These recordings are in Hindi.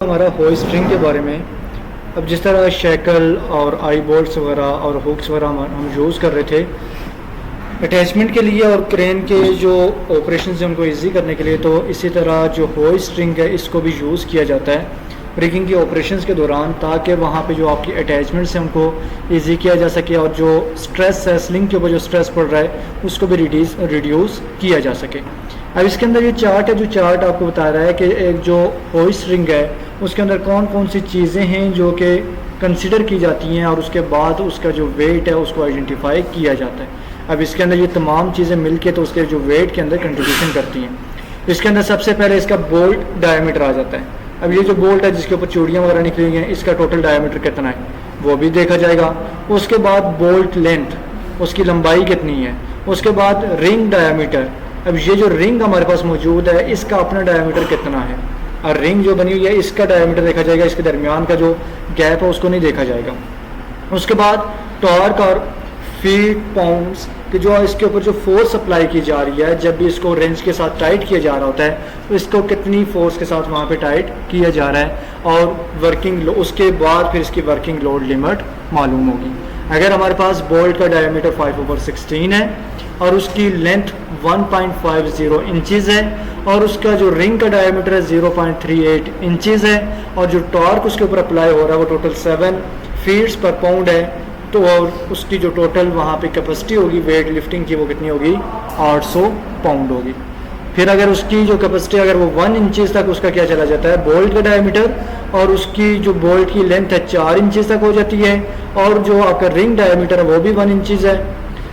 हमारा होई स्ट्रिंग के बारे में। अब जिस तरह शैकल और आई बोल्ट्स वगैरह और हुक्स वगैरह हम यूज़ कर रहे थे अटैचमेंट के लिए और क्रेन के जो ऑपरेशन हैं उनको इजी करने के लिए, तो इसी तरह जो होई स्ट्रिंग है इसको भी यूज़ किया जाता है ब्रेकिंग की ऑपरेशंस के दौरान, ताकि वहाँ पे जो आपकी अटैचमेंट्स हैं उनको इजी किया जा सके और जो स्ट्रेस है स्लिंग के ऊपर जो स्ट्रेस पड़ रहा है उसको भी रिड्यूस किया जा सके। अब इसके अंदर ये चार्ट है, जो चार्ट आपको बता रहा है कि एक जो होई स्ट्रिंग है उसके अंदर कौन कौन सी चीज़ें हैं जो कि कंसिडर की जाती हैं और उसके बाद उसका जो वेट है उसको आइडेंटिफाई किया जाता है। अब इसके अंदर ये तमाम चीज़ें मिलके तो उसके जो वेट के अंदर कंट्रीब्यूशन करती हैं। इसके अंदर सबसे पहले इसका बोल्ट डायमीटर आ जाता है। अब ये जो बोल्ट है जिसके ऊपर चूड़ियाँ वगैरह निकली हुई हैं, इसका टोटल डायमीटर कितना है वो भी देखा जाएगा। उसके बाद बोल्ट लेंथ, उसकी लंबाई कितनी है। उसके बाद रिंग डायमीटर, अब ये जो रिंग हमारे पास मौजूद है इसका अपना डायमीटर कितना है, और रिंग जो बनी हुई है इसका डायमीटर देखा जाएगा, इसके दरमियान का जो गैप है उसको नहीं देखा जाएगा। उसके बाद टॉर्क और फीट पाउंड्स कि जो इसके ऊपर जो फोर्स अप्लाई की जा रही है जब भी इसको रेंज के साथ टाइट किया जा रहा होता है तो इसको कितनी फोर्स के साथ वहाँ पे टाइट किया जा रहा है, और वर्किंग उसके बाद फिर इसकी वर्किंग लोड लिमिट मालूम होगी। अगर हमारे पास बोल्ट का डायमीटर 5/16 है और उसकी लेंथ 1.50 इंचेस है और उसका जो रिंग का डायमीटर है 0.38 इंचेस है और जो टॉर्क उसके ऊपर अप्लाई हो रहा है वो टोटल 7 फीट्स पर पाउंड है, तो और उसकी जो टोटल वहाँ पे कैपेसिटी होगी वेट लिफ्टिंग की वो कितनी होगी 800 पाउंड होगी। फिर अगर उसकी जो कैपेसिटी अगर वो 1 इंचेस तक उसका क्या चला जाता है बोल्ट का डायमीटर, और उसकी जो बोल्ट की लेंथ है 4 इंचेस तक हो जाती है, और जो आपका रिंग डायमीटर है वो भी 1 इंचेस है,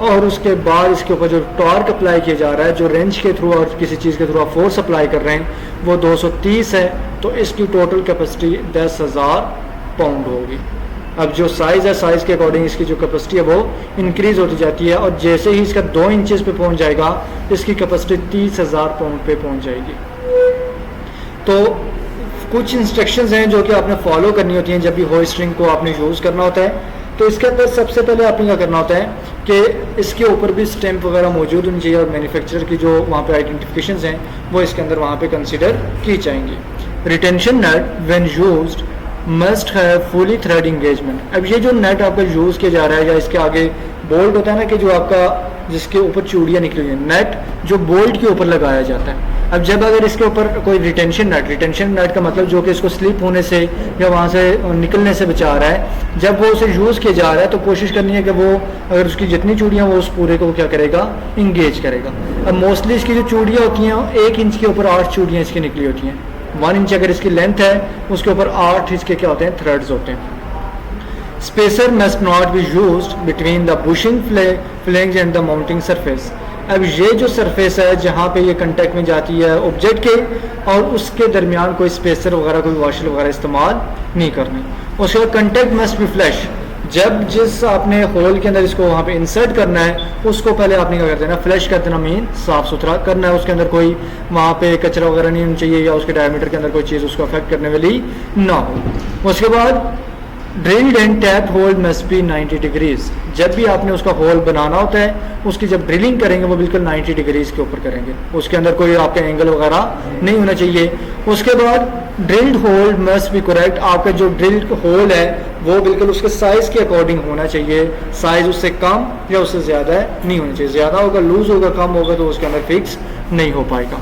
और उसके बाद इसके ऊपर जो टॉर्क अप्लाई किया जा रहा है जो रेंज के थ्रू और किसी चीज़ के थ्रू आप फोर्स अप्लाई कर रहे हैं वो 230 है, तो इसकी टोटल कैपेसिटी 10,000 पाउंड होगी। अब जो साइज़ है साइज़ के अकॉर्डिंग इसकी जो कैपेसिटी है वो इंक्रीज़ होती जाती है, और जैसे ही इसका 2 इंचेस पे पहुंच जाएगा इसकी कैपेसिटी 30,000 पाउंड पे पहुंच जाएगी। तो कुछ इंस्ट्रक्शंस हैं जो कि आपने फॉलो करनी होती हैं जब भी होई स्ट्रिंग को आपने यूज़ करना होता है। तो इसके अंदर सबसे पहले आपने क्या करना होता है कि इसके ऊपर भी स्टैंप वगैरह मौजूद होनी चाहिए और मैन्युफैक्चरर की जो वहाँ पे आइडेंटिफिकेशंस हैं वो इसके अंदर वहाँ पे कंसिडर की जाएंगी। Retention net when used must have fully thread engagement. अब ये जो नेट आपका यूज़ किया जा रहा है या इसके आगे बोल्ट होता है ना कि जो आपका जिसके ऊपर चूड़ियाँ निकली हुई हैं, नेट जो बोल्ट के ऊपर लगाया जाता है। अब जब अगर इसके ऊपर कोई रिटेंशन नेट का मतलब जो कि इसको स्लिप होने से या वहाँ से निकलने से बचा रहा है, जब वो उसे यूज़ किया जा रहा है तो कोशिश करनी है कि वो अगर उसकी जितनी चूड़ियाँ वो उस पूरे को क्या करेगा इंगेज करेगा। अब मोस्टली इसकी जो चूड़ियाँ होती हैं 1 इंच के ऊपर 8 चूड़ियाँ इसकी निकली होती हैं। 1 इंच अगर इसकी लेंथ है उसके ऊपर 8 इसके क्या होते हैं थ्रेड्स होते हैं। Spacer must not be used between the bushing flanges and the mounting surface. अब ये जो सरफेस है जहाँ पे ये कांटेक्ट में जाती है ऑब्जेक्ट के और उसके दरमियान कोई स्पेसर वगैरह कोई वॉशर वगैरह इस्तेमाल नहीं करनी। उसके बाद कंटेक्ट मस्ट बी फ्लैश, जब जिस आपने होल के अंदर इसको वहाँ पे इंसर्ट करना है उसको पहले आपने क्या कर देना फ्लैश कर देना, मीन साफ़ सुथरा करना है। उसके अंदर कोई वहाँ पे कचरा वगैरह नहीं होना चाहिए या उसके डायमीटर के अंदर कोई चीज़ उसको अफेक्ट करने वाली ना हो। उसके बाद drilled and tap hole must be 90 degrees. जब भी आपने उसका होल बनाना होता है उसकी जब ड्रिलिंग करेंगे वो बिल्कुल 90 डिग्रीज के ऊपर करेंगे, उसके अंदर कोई आपका एंगल वगैरह नहीं होना चाहिए। उसके बाद drilled hole must be correct, आपका जो ड्रिल्ड होल है वो बिल्कुल उसके साइज़ के अकॉर्डिंग होना चाहिए, साइज़ उससे कम या उससे ज़्यादा नहीं होना चाहिए। ज़्यादा होगा लूज़ होगा, कम होगा तो उसके अंदर फिक्स नहीं हो पाएगा।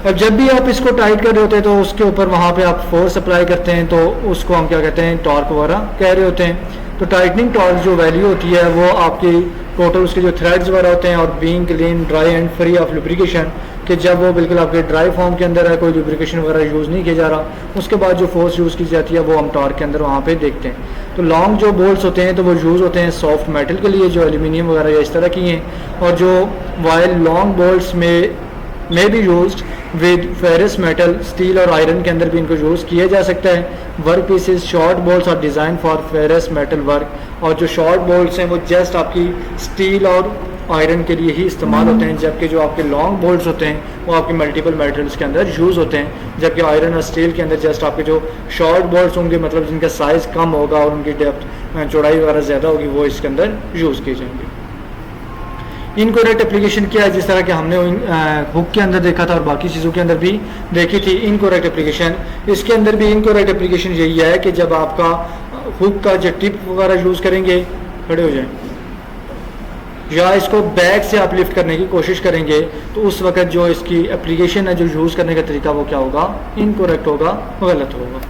अब जब भी आप इसको टाइट कर रहे होते हैं तो उसके ऊपर वहाँ पे आप फोर्स अप्लाई करते हैं तो उसको हम क्या कहते हैं टॉर्क वगैरह कह रहे होते हैं। तो टाइटनिंग टॉर्क जो वैल्यू होती है वो आपकी टोटल उसके जो थ्रेड्स वगैरह होते हैं और being clean dry and free of lubrication, कि जब वो बिल्कुल आपके ड्राई फॉर्म के अंदर है कोई लुब्रिकेशन वगैरह यूज़ नहीं किया जा रहा, उसके बाद जो फोर्स यूज़ की जाती है वो हम टॉर्क के अंदर वहाँ पे देखते हैं। तो लॉन्ग जो बोल्ट्स होते हैं तो वो यूज़ होते हैं सॉफ्ट मेटल के लिए जो एल्यूमिनियम वगैरह या इस तरह की हैं, और जो वाइल लॉन्ग बोल्ट्स में भी used with ferrous metal, steel और आयरन के अंदर भी इनको यूज़ किया जा सकता है। Work pieces short bolts are design for ferrous metal work, और जो शॉर्ट बोल्ट्स हैं वो जस्ट आपकी स्टील और आयरन के लिए ही इस्तेमाल होते हैं, जबकि जो आपके लॉन्ग बोल्ट्स होते हैं वो आपके मल्टीपल मेटल्स के अंदर यूज़ होते हैं, जबकि आयरन और स्टील के अंदर जस्ट आपके जो शॉर्ट बोल्ट्स होंगे मतलब जिनका साइज़ कम होगा और उनकी डेप्थ चौड़ाई वगैरह ज़्यादा होगी वो इसके अंदर यूज़ किए जाएंगे। इनकरेक्ट एप्लीकेशन क्या है, जिस तरह के हमने हुक के अंदर देखा था और बाकी चीज़ों के अंदर भी देखी थी इनकरेक्ट एप्लीकेशन, इसके अंदर भी इनकरेक्ट एप्लीकेशन यही है कि जब आपका हुक का जो टिप वगैरह यूज़ करेंगे, खड़े हो जाए, या इसको बैक से आप लिफ्ट करने की कोशिश करेंगे तो उस वक्त जो इसकी एप्लीकेशन है, जो यूज़ करने का तरीका, वो क्या होगा, इनकरेक्ट होगा, गलत होगा।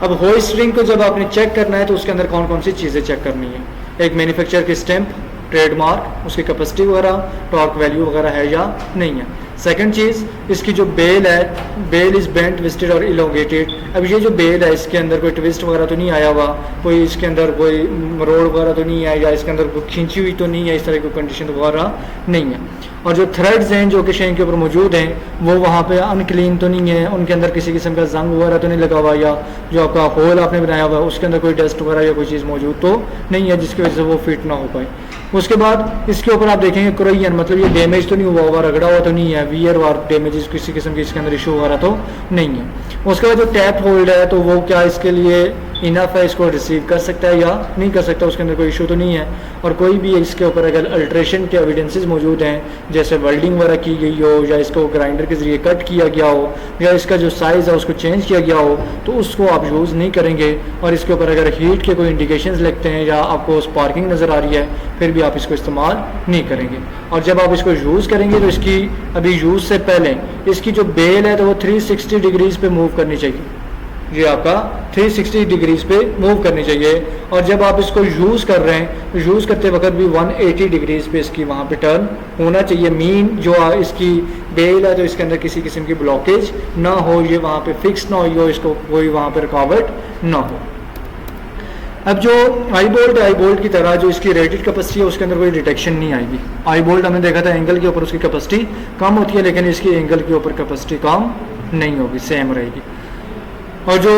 अब होइस्ट रिंग को जब आपने चेक करना है तो उसके अंदर कौन कौन सी चीज़ें चेक करनी है, एक मैन्युफैक्चर की स्टैंप, ट्रेडमार्क, उसकी कैपेसिटी वगैरह, टॉर्क वैल्यू वगैरह है या नहीं है। सेकंड चीज़, इसकी जो बेल है, बेल इज़ बेंट, ट्विस्टेड और इलोंगेटेड। अब ये जो बेल है इसके अंदर कोई ट्विस्ट वगैरह तो नहीं आया हुआ, कोई इसके अंदर कोई मरोड़ वगैरह तो नहीं है, या इसके अंदर कोई खींची हुई तो नहीं है, इस तरह की कंडीशन वगैरह नहीं है। और जो थ्रेड्स हैं जो कि शेन के ऊपर मौजूद हैं वो वहाँ पे अनक्लीन तो नहीं है, उनके अंदर किसी किस्म का जंग वगैरह तो नहीं लगा हुआ, या जो आपका होल आपने बनाया हुआ है उसके अंदर कोई डस्ट वगैरह या कोई चीज़ मौजूद तो नहीं है जिसकी वजह से वो फिट ना हो पाए। उसके बाद इसके ऊपर आप देखेंगे क्रोयन, मतलब ये डैमेज तो नहीं हुआ होगा, रगड़ा हुआ तो नहीं है, वियर वार डैमेज किसी किस्म की इसके अंदर इशू वगैरह तो नहीं है। उसके बाद जो टैप होल्ड है तो वो क्या इसके लिए इनफ है, इसको रिसीव कर सकता है या नहीं कर सकता, उसके अंदर कोई इशू तो नहीं है। और कोई भी इसके ऊपर अगर अल्ट्रेशन के एविडेंसेस मौजूद हैं, जैसे वेल्डिंग वगैरह की गई हो, या इसको ग्राइंडर के ज़रिए कट किया गया हो, या इसका जो साइज़ है उसको चेंज किया गया हो, तो उसको आप यूज़ नहीं करेंगे। और इसके ऊपर अगर हीट के कोई इंडिकेशंस लगते हैं या आपको स्पार्किंग नज़र आ रही है, फिर भी आप इसको इस्तेमाल नहीं करेंगे। और जब आप इसको यूज़ करेंगे तो इसकी अभी यूज़ से पहले इसकी जो बेल है तो वो 360 डिग्रीज़ पे मूव करनी चाहिए, ये आपका 360 डिग्रीज पे मूव करनी चाहिए। और जब आप इसको यूज़ कर रहे हैं तो यूज़ करते वक्त भी 180 डिग्रीज पे इसकी वहाँ पे टर्न होना चाहिए। मीन जो इसकी बेल है तो इसके अंदर किसी किस्म की ब्लॉकेज ना हो, ये वहाँ पे फिक्स ना हो, इसको कोई वहाँ पे रुकावट ना हो। अब जो आई बोल्ट की तरह जो इसकी रेटेड कैपेसिटी है उसके अंदर कोई डिटेक्शन नहीं आएगी। आई बोल्ट हमने देखा था एंगल के ऊपर उसकी कैपेसिटी कम होती है, लेकिन इसकी एंगल के ऊपर कैपेसिटी कम नहीं होगी, सेम रहेगी। और जो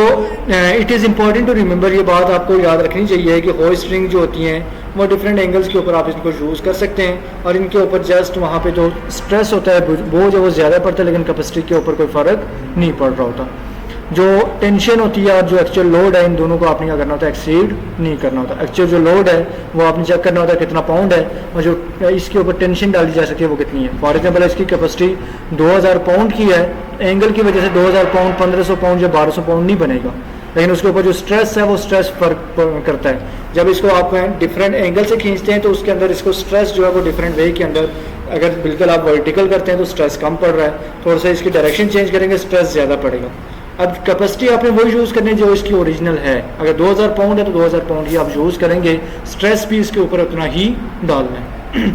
it is important to remember, ये बात आपको याद रखनी चाहिए कि होइस्ट रिंग जो होती हैं वो डिफरेंट एंगल्स के ऊपर आप इनको यूज़ कर सकते हैं, और इनके ऊपर जस्ट वहाँ पे जो स्ट्रेस होता है वो जो वो ज़्यादा पड़ता है, लेकिन कैपेसिटी के ऊपर कोई फ़र्क नहीं पड़ रहा होता। जो टेंशन होती है और जो एक्चुअल लोड है, इन दोनों को आपने क्या करना होता है, एक्सीड नहीं करना होता। एक्चुअल जो लोड है वो आपने चेक करना होता है कितना पाउंड है, और जो इसके ऊपर टेंशन डाली जा सकती है वो कितनी है। फॉर एग्जाम्पल इसकी कैपेसिटी 2000 पाउंड की है, एंगल की वजह से 2000 पाउंड 1500 पाउंड या 1200 पाउंड नहीं बनेगा, लेकिन उसके ऊपर जो स्ट्रेस है वो स्ट्रेस फर्क करता है। जब इसको आप डिफरेंट एंगल से खींचते हैं तो उसके अंदर इसको स्ट्रेस जो है वो डिफरेंट वे के अंदर, अगर बिल्कुल आप वर्टिकल करते हैं तो स्ट्रेस कम पड़ रहा है, थोड़ा सा इसकी डायरेक्शन चेंज करेंगे स्ट्रेस ज़्यादा पड़ेगा। अब कैपेसिटी आपने वही यूज़ करनी है जो इसकी ओरिजिनल है। अगर 2000 पाउंड है तो 2000 पाउंड ही आप यूज़ करेंगे, स्ट्रेस भी इसके ऊपर उतना ही डालना है।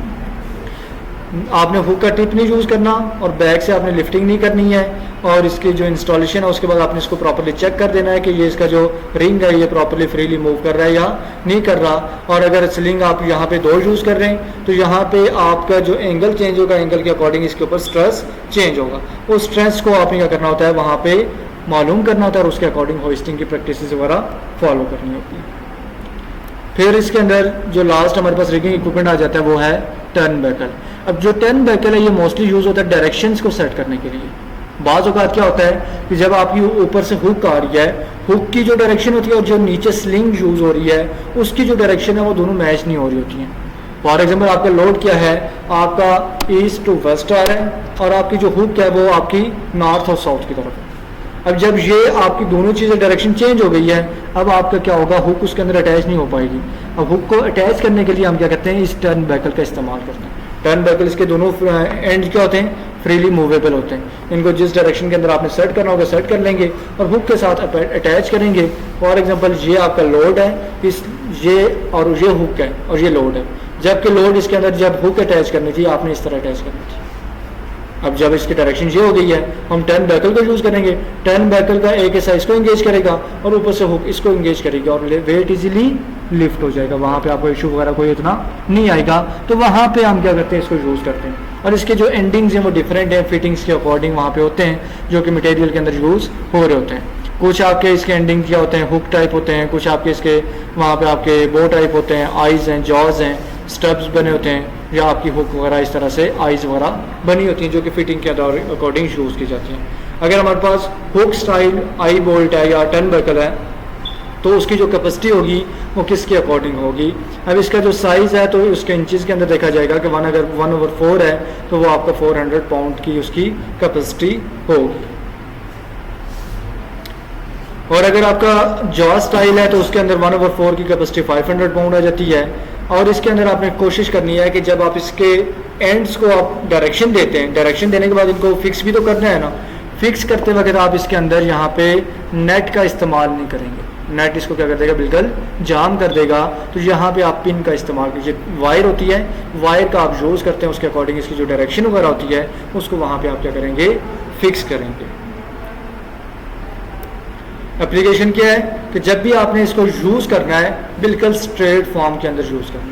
आपने हुक का टिप नहीं यूज़ करना, और बैक से आपने लिफ्टिंग नहीं करनी है, और इसकी जो इंस्टॉलेशन है उसके बाद आपने इसको प्रॉपर्ली चेक कर देना है कि ये इसका जो रिंग है ये प्रॉपर्ली फ्रीली मूव कर रहा है या नहीं कर रहा। और अगर स्लिंग आप यहाँ पे 2 यूज़ कर रहे हैं तो यहाँ पे आपका जो एंगल चेंज होगा, एंगल के अकॉर्डिंग इसके ऊपर स्ट्रेस चेंज होगा। उस स्ट्रेस को आपने क्या करना होता है, वहाँ पे मालूम करना होता है, और उसके अकॉर्डिंग होइस्टिंग की प्रैक्टिस वगैरह फॉलो करनी होती है। फिर इसके अंदर जो लास्ट हमारे पास रिगिंग इक्विपमेंट आ जाता है वो है टर्न बैकल। अब जो टर्न बैकल है ये मोस्टली यूज़ होता है डायरेक्शंस को सेट करने के लिए। बाज़ औक़ात क्या होता है कि जब आपकी ऊपर से हुक आ रही है, हुक की जो डायरेक्शन होती है और जो नीचे स्लिंग यूज़ हो रही है उसकी जो डायरेक्शन है वो दोनों मैच नहीं हो रही होती हैं। फॉर एग्जाम्पल आपका लोड क्या है, आपका ईस्ट टू वेस्ट आ रहा है, और आपकी जो हुक है वो आपकी नॉर्थ और साउथ की तरफ है। अब जब ये आपकी दोनों चीज़ें डायरेक्शन चेंज हो गई है, अब आपका क्या होगा, हुक उसके अंदर अटैच नहीं हो पाएगी। अब हुक को अटैच करने के लिए हम क्या करते हैं, इस टर्न बैकल का इस्तेमाल करते हैं। टर्न बैकल इसके दोनों एंड क्या होते हैं, फ्रीली मूवेबल होते हैं। इनको जिस डायरेक्शन के अंदर आपने सेट करना होगा सेट कर लेंगे और हुक के साथ अटैच करेंगे। फॉर एग्जांपल ये आपका लोड है, इस ये और ये हुक है और ये लोड है, जबकि लोड इसके अंदर जब हुक अटैच करनी थी आपने इस तरह अटैच करनी थी। अब जब इसकी डायरेक्शन ये हो गई है, हम टर्न बैकल को यूज़ करेंगे। टर्न बैकल का एक हिस्सा इसको एंगेज करेगा और ऊपर से हुक इसको एंगेज करेगी और वेट इजीली लिफ्ट हो जाएगा। वहाँ पे आपको इशू वगैरह कोई इतना नहीं आएगा। तो वहाँ पे हम क्या करते हैं, इसको यूज़ करते हैं। और इसके जो एंडिंग्स हैं वो डिफरेंट हैं, फिटिंग्स के अकॉर्डिंग वहाँ पे होते हैं जो कि मटेरियल के अंदर यूज़ हो रहे होते हैं। कुछ आपके इसके एंडिंग क्या होते हैं, हुक टाइप होते हैं, कुछ आपके इसके वहाँ पे आपके बो टाइप होते हैं, आइज़ हैं, जॉज हैं, स्टब्स बने होते हैं, या आपकी हुक वगैरह इस तरह से आइज़ वगैरह बनी होती हैं जो कि फिटिंग के अकॉर्डिंग यूज़ की जाती हैं। अगर हमारे पास हुक स्टाइल आई बोल्ट है या टर्न बैकल है तो उसकी जो कैपेसिटी होगी वो किसके अकॉर्डिंग होगी। अब इसका जो साइज़ है तो उसके इंचज़ के अंदर देखा जाएगा कि अगर 1/4 है तो वो आपका 400 पाउंड की उसकी कैपेसिटी होगी। और अगर आपका जॉ स्टाइल है तो उसके अंदर 1/4 की कैपेसिटी 500 पाउंड आ जाती है। और इसके अंदर आपने कोशिश करनी है कि जब आप इसके एंड्स को आप डायरेक्शन देते हैं, डायरेक्शन देने के बाद इनको फिक्स भी तो करना है ना, फिक्स करते वक्त आप इसके अंदर यहाँ पे नेट का इस्तेमाल नहीं करेंगे। नेट इसको क्या कर देगा, बिल्कुल जाम कर देगा। तो यहाँ पे आप पिन का इस्तेमाल कीजिए। वायर होती है, वायर का आप यूज़ करते हैं, उसके अकॉर्डिंग इसकी जो डायरेक्शन वगैरह होती है उसको वहाँ पे आप क्या करेंगे, फिक्स करेंगे। एप्लीकेशन क्या है कि जब भी आपने इसको यूज़ करना है बिल्कुल स्ट्रेट फॉर्म के अंदर यूज़ करना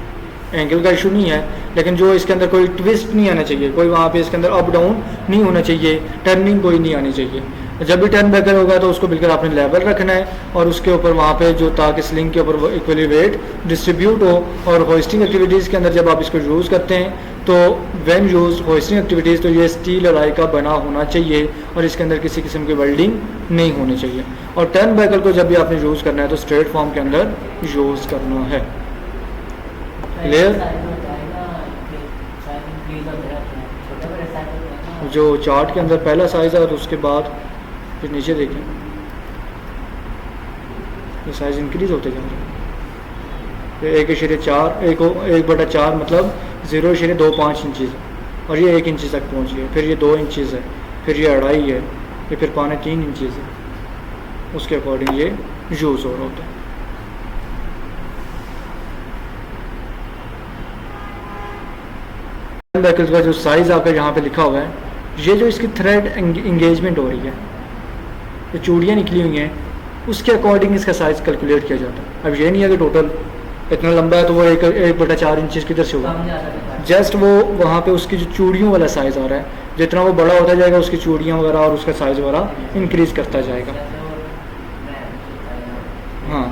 है। एंगल का इशू नहीं है, लेकिन जो इसके अंदर कोई ट्विस्ट नहीं आना चाहिए, कोई वहाँ पे इसके अंदर अप डाउन नहीं होना चाहिए, टर्निंग कोई नहीं आनी चाहिए। जब भी टर्न बैकर होगा तो उसको बिल्कुल आपने लेवल रखना है और उसके ऊपर वहाँ पे जो, ताकि स्लिंग के ऊपर वो इक्वली वेट डिस्ट्रीब्यूट हो। और होइस्टिंग एक्टिविटीज़ के अंदर जब आप इसको यूज़ करते हैं तो व्हेन यूज होइस्टिंग एक्टिविटीज़ तो ये स्टील अलाई का बना होना चाहिए और इसके अंदर किसी किस्म की वेल्डिंग नहीं होनी चाहिए। और टर्न बैकर को जब भी आपने यूज़ करना है तो स्ट्रेट फॉर्म के अंदर यूज़ करना है। क्लियर? जो चार्ट के अंदर पहला साइज़ है और उसके बाद फिर नीचे देखें ये साइज़ इंक्रीज़ होते जा रहे हैं। 1.4 1/4 मतलब 0.25 इंचज़ और ये 1 इंच तक पहुँच गया। फिर ये 2 इंचज़ है, फिर ये 2.5 है, ये फिर 3.5 इंचज़ है। उसके अकॉर्डिंग ये यूज़ हो रहा होता है। बैकल्स का जो साइज़ आपका यहाँ पे लिखा हुआ है, ये जो इसकी थ्रेड इंगेजमेंट हो रही है, जो चूड़ियाँ निकली हुई हैं, उसके अकॉर्डिंग इसका साइज़ कैलकुलेट किया जाता है। अब ये नहीं है कि टोटल इतना लंबा है तो वो 1/4 इंचज़ किधर से होगा। जस्ट वो वहाँ पे उसकी जो चूड़ियों वाला साइज़ आ रहा है, जितना वो बड़ा होता जाएगा उसकी चूड़ियाँ वगैरह और उसका साइज़ वगैरह इंक्रीज़ करता जाएगा। हाँ,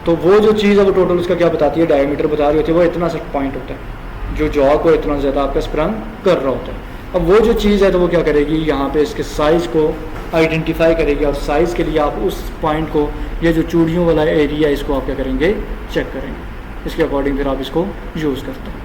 तो वो जो चीज़ है वो टोटल उसका क्या बताती है, डायमीटर बता रही होती है। वो इतना सा पॉइंट होता है जो जॉ को इतना ज़्यादा आपका स्प्रंग कर रहा होता है। अब वो जो चीज़ है तो वो क्या करेगी, यहाँ पे इसके साइज़ को आइडेंटिफाई करेगी और साइज़ के लिए आप उस पॉइंट को, ये जो चूड़ियों वाला एरिया, इसको आप क्या करेंगे, चेक करेंगे। इसके अकॉर्डिंग फिर आप इसको यूज़ करते हैं।